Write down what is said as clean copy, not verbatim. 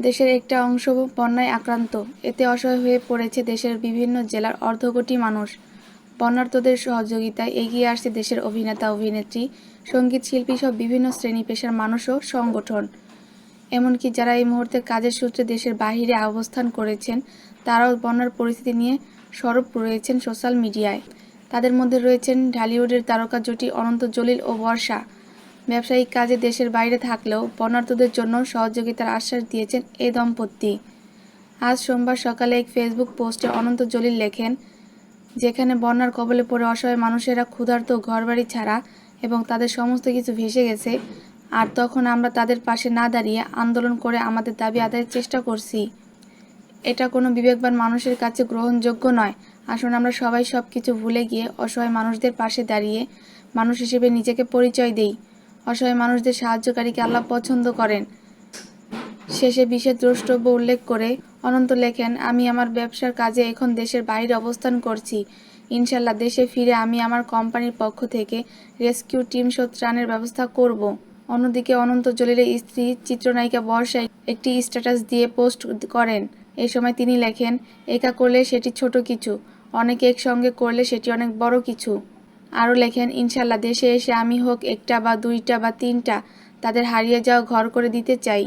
দেশের একটা অংশ বন্যায় আক্রান্ত। এতে অসহায় হয়ে পড়েছে দেশের বিভিন্ন জেলার অর্ধকোটি মানুষ। বন্যার্তদের সহযোগিতায় এগিয়ে আসছে দেশের অভিনেতা, অভিনেত্রী, সঙ্গীত শিল্পী সহ বিভিন্ন শ্রেণী পেশার মানুষ ও সংগঠন। এমনকি যারা এই মুহূর্তে কাজের সূত্রে দেশের বাহিরে অবস্থান করেছেন, তারাও বন্যার পরিস্থিতি নিয়ে সরব রয়েছেন সোশ্যাল মিডিয়ায়। তাদের মধ্যে রয়েছেন ঢালিউডের তারকা জুটি অনন্ত জলিল ও বর্ষা। ব্যবসায়িক কাজে দেশের বাইরে থাকলেও বন্যার্তদের জন্য সহযোগিতার আশ্বাস দিয়েছেন এই দম্পতি। আজ সোমবার সকালে এক ফেসবুক পোস্টে অনন্ত জলিল লেখেন, যেখানে বন্যার কবলে পড়ে অসহায় মানুষেরা ক্ষুধার্ত, ঘরবাড়ি ছাড়া এবং তাদের সমস্ত কিছু ভেসে গেছে, আর তখন আমরা তাদের পাশে না দাঁড়িয়ে আন্দোলন করে আমাদের দাবি আদায়ের চেষ্টা করছি। এটা কোনো বিবেকবান মানুষের কাছে গ্রহণযোগ্য নয়। আসুন আমরা সবাই সব কিছু ভুলে গিয়ে অসহায় মানুষদের পাশে দাঁড়িয়ে মানুষ হিসেবে নিজেকে পরিচয় দেই। অসহায় মানুষদের সাহায্যকারীকে আল্লাহ পছন্দ করেন। শেষে বিশেষ দ্রষ্টব্য উল্লেখ করে অনন্ত লেখেন, আমি আমার ব্যবসার কাজে এখন দেশের বাইরে অবস্থান করছি। ইনশাল্লাহ দেশে ফিরে আমি আমার কোম্পানির পক্ষ থেকে রেস্কিউ টিম সহ ত্রাণের ব্যবস্থা করব। অন্যদিকে অনন্ত জলিলের স্ত্রী চিত্রনায়িকা বর্ষা একটি স্ট্যাটাস দিয়ে পোস্ট করেন। এই সময় তিনি লেখেন, একা করলে সেটি ছোট কিছু, অনেকে একসঙ্গে করলে সেটি অনেক বড় কিছু। আরও লেখেন, ইনশাল্লাহ দেশে এসে আমি হোক একটা বা দুইটা বা তিনটা, তাদের হারিয়ে যাওয়া ঘর করে দিতে চাই।